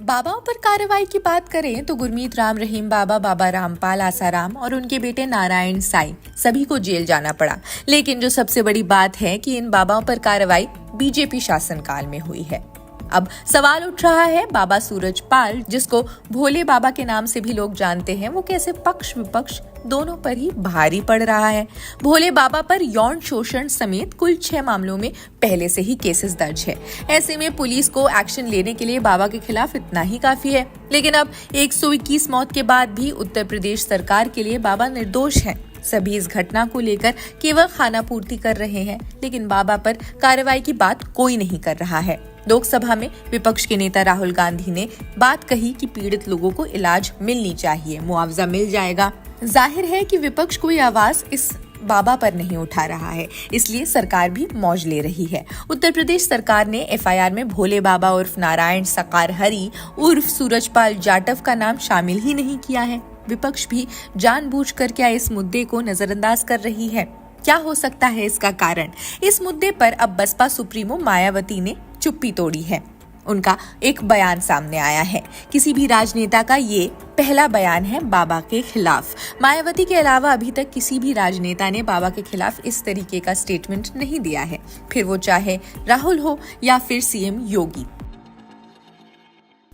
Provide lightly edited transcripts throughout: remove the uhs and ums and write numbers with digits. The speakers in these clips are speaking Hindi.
बाबाओं पर कार्रवाई की बात करें तो गुरमीत राम रहीम बाबा, बाबा रामपाल आसाराम और उनके बेटे नारायण साईं सभी को जेल जाना पड़ा। लेकिन जो सबसे बड़ी बात है कि इन बाबाओं पर कार्रवाई बीजेपी शासनकाल में हुई है। अब सवाल उठ रहा है बाबा सूरजपाल, जिसको भोले बाबा के नाम से भी लोग जानते हैं, वो कैसे पक्ष विपक्ष दोनों पर ही भारी पड़ रहा है। भोले बाबा पर यौन शोषण समेत कुल 6 मामलों में पहले से ही केसेस दर्ज है। ऐसे में पुलिस को एक्शन लेने के लिए बाबा के खिलाफ इतना ही काफी है। लेकिन अब 121 मौत के बाद भी उत्तर प्रदेश सरकार के लिए बाबा निर्दोष हैं। सभी इस घटना को लेकर केवल खानापूर्ति कर रहे हैं, लेकिन बाबा पर कार्रवाई की बात कोई नहीं कर रहा है। लोकसभा में विपक्ष के नेता राहुल गांधी ने बात कही कि पीड़ित लोगों को इलाज मिलनी चाहिए, मुआवजा मिल जाएगा। जाहिर है कि विपक्ष कोई आवाज इस बाबा पर नहीं उठा रहा है, इसलिए सरकार भी मौज ले रही है। उत्तर प्रदेश सरकार ने एफआईआर में भोले बाबा उर्फ नारायण सकार हरी उर्फ सूरजपाल जाटव का नाम शामिल ही नहीं किया है। विपक्ष भी जानबूझकर क्या इस मुद्दे को नजरअंदाज कर रही है? क्या हो सकता है इसका कारण? इस मुद्दे पर अब बसपा सुप्रीमो मायावती ने चुप्पी तोड़ी है। उनका एक बयान सामने आया है। किसी भी राजनेता का ये पहला बयान है बाबा के खिलाफ। मायावती के अलावा अभी तक किसी भी राजनेता ने बाबा के खिलाफ इस तरीके का स्टेटमेंट नहीं दिया है, फिर वो चाहे राहुल हो या फिर सीएम योगी।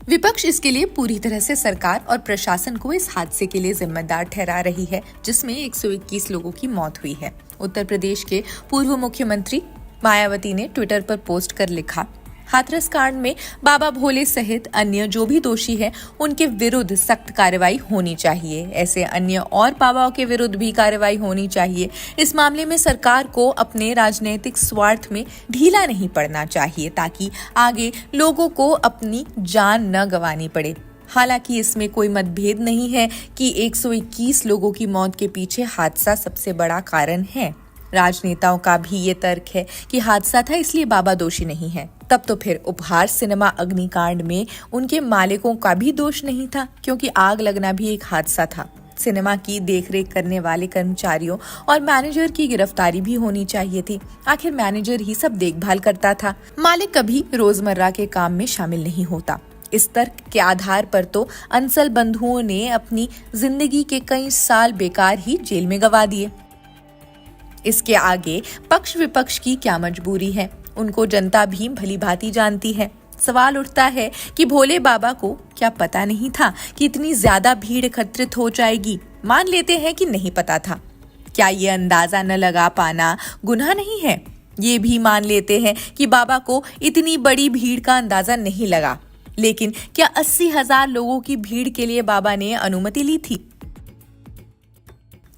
विपक्ष इसके लिए पूरी तरह से सरकार और प्रशासन को इस हादसे के लिए जिम्मेदार ठहरा रही है, जिसमें 121 लोगों की मौत हुई है। उत्तर प्रदेश के पूर्व मुख्यमंत्री मायावती ने ट्विटर पर पोस्ट कर लिखा, हाथरस कांड में बाबा भोले सहित अन्य जो भी दोषी हैं, उनके विरुद्ध सख्त कार्रवाई होनी चाहिए। ऐसे अन्य और बाबाओं के विरुद्ध भी कार्रवाई होनी चाहिए। इस मामले में सरकार को अपने राजनीतिक स्वार्थ में ढीला नहीं पड़ना चाहिए, ताकि आगे लोगों को अपनी जान न गंवानी पड़े। हालांकि इसमें कोई मतभेद नहीं है कि 121 लोगों की मौत के पीछे हादसा सबसे बड़ा कारण है। राजनेताओं का भी ये तर्क है कि हादसा था इसलिए बाबा दोषी नहीं है। तब तो फिर उपहार सिनेमा अग्निकांड में उनके मालिकों का भी दोष नहीं था, क्योंकि आग लगना भी एक हादसा था। सिनेमा की देखरेख करने वाले कर्मचारियों और मैनेजर की गिरफ्तारी भी होनी चाहिए थी। आखिर मैनेजर ही सब देखभाल करता था, मालिक कभी रोजमर्रा के काम में शामिल नहीं होता। इस तर्क के आधार पर तो अंसल बंधुओं ने अपनी जिंदगी के कई साल बेकार ही जेल में गंवा दिए। इसके आगे पक्ष विपक्ष की क्या मजबूरी है? उनको जनता भी भली भांति जानती है। सवाल उठता है कि भोले बाबा को क्या पता नहीं था कि इतनी ज्यादा भीड़ एकत्रित हो जाएगी? मान लेते हैं कि नहीं पता था। क्या ये अंदाजा न लगा पाना गुनाह नहीं है? ये भी मान लेते हैं कि बाबा को इतनी बड़ी भीड़ का अंदाजा नहीं लगा। लेकिन क्या 80,000 लोगों की भीड़ के लिए बाबा ने अनुमति ली थी?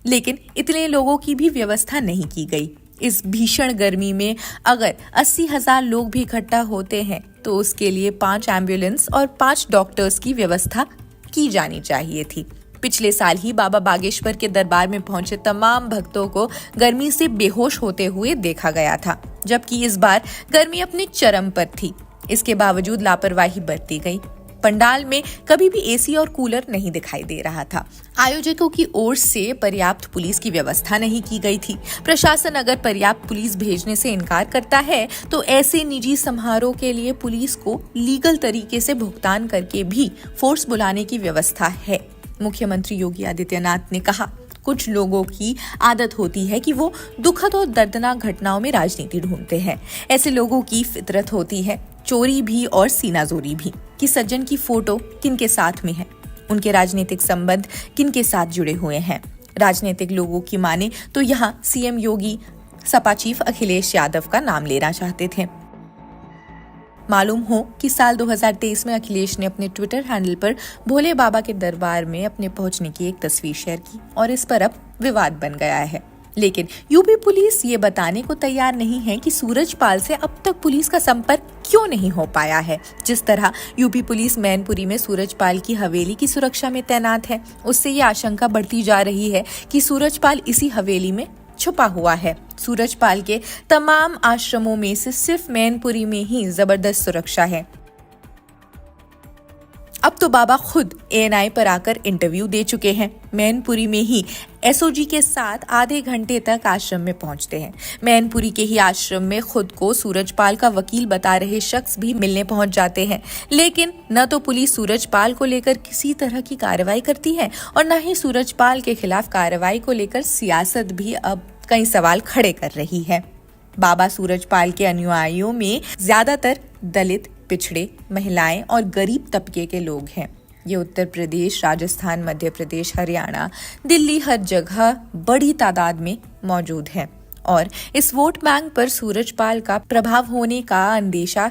लेकिन इतने लोगों की भी व्यवस्था नहीं की गई। इस भीषण गर्मी में अगर 80,000 लोग भी इकट्ठा होते हैं तो उसके लिए 5 एम्बुलेंस और 5 डॉक्टर्स की व्यवस्था की जानी चाहिए थी। पिछले साल ही बाबा बागेश्वर के दरबार में पहुंचे तमाम भक्तों को गर्मी से बेहोश होते हुए देखा गया था, जबकि इस बार गर्मी अपने चरम पर थी। इसके बावजूद लापरवाही बरती गई। पंडाल में कभी भी एसी और कूलर नहीं दिखाई दे रहा था। आयोजकों की ओर से पर्याप्त पुलिस की व्यवस्था नहीं की गई थी। प्रशासन अगर पर्याप्त पुलिस भेजने से इनकार करता है तो ऐसे निजी समारोह के लिए पुलिस को लीगल तरीके से भुगतान करके भी फोर्स बुलाने की व्यवस्था है। मुख्यमंत्री योगी आदित्यनाथ ने कहा, कुछ लोगों की आदत होती है कि वो दुखद और दर्दनाक घटनाओं में राजनीति ढूंढते हैं। ऐसे लोगों की फितरत होती है, चोरी भी और सीनाजोरी भी, कि सज्जन की फोटो किनके साथ में है, उनके राजनीतिक संबंध किनके साथ जुड़े हुए हैं। राजनीतिक लोगों की माने तो यहाँ सीएम योगी सपा चीफ अखिलेश यादव का नाम लेना चाहते थे। मालूम हो कि साल 2023 में अखिलेश ने अपने ट्विटर हैंडल पर भोले बाबा के दरबार में अपने पहुंचने की एक तस्वीर शेयर की और इस पर अब विवाद बन गया है। लेकिन यूपी पुलिस ये बताने को तैयार नहीं है कि सूरजपाल से अब तक पुलिस का संपर्क क्यों नहीं हो पाया है। जिस तरह यूपी पुलिस मैनपुरी में सूरजपाल की हवेली की सुरक्षा में तैनात है, उससे ये आशंका बढ़ती जा रही है कि सूरजपाल इसी हवेली में छुपा हुआ है। सूरजपाल के तमाम आश्रमों में से सिर्फ मैनपुरी में ही जबरदस्त सुरक्षा है। अब तो बाबा खुद ANI पर आकर इंटरव्यू दे चुके हैं। मैनपुरी में ही SOG के साथ आधे घंटे तक आश्रम में पहुंचते हैं। मैनपुरी के ही आश्रम में खुद को सूरजपाल का वकील बता रहे शख्स भी मिलने पहुंच जाते हैं, लेकिन न तो पुलिस सूरजपाल को लेकर किसी तरह की कार्रवाई करती है और न ही सूरजपाल के खिलाफ कार्रवाई को लेकर सियासत भी अब कई सवाल खड़े कर रही है। बाबा सूरजपाल के अनुयायियों में ज्यादातर दलित, पिछड़े, महिलाएं और गरीब तबके के लोग हैं। ये उत्तर प्रदेश, राजस्थान, मध्य प्रदेश, हरियाणा, दिल्ली हर जगह बड़ी तादाद में मौजूद है और इस वोट बैंक पर सूरजपाल का प्रभाव होने का अंदेशा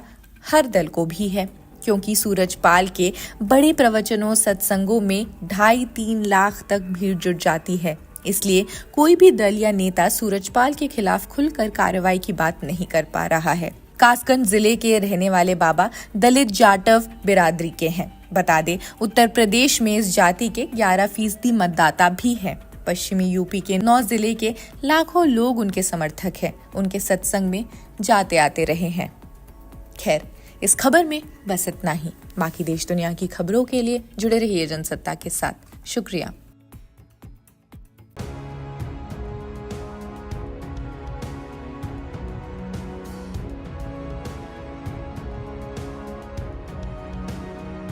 हर दल को भी है, क्योंकि सूरजपाल के बड़े प्रवचनों, सत्संगों में 2.5-3 लाख तक भीड़ जुट जाती है। इसलिए कोई भी दल या नेता सूरजपाल के खिलाफ खुलकर कार्रवाई की बात नहीं कर पा रहा है। कासगंज जिले के रहने वाले बाबा दलित जाटव बिरादरी के हैं। बता दें, उत्तर प्रदेश में इस जाति के 11% मतदाता भी हैं। पश्चिमी यूपी के 9 जिले के लाखों लोग उनके समर्थक हैं, उनके सत्संग में जाते आते रहे हैं। खैर, इस खबर में बस इतना ही। बाकी देश दुनिया की खबरों के लिए जुड़े रहिए जनसत्ता के साथ। शुक्रिया।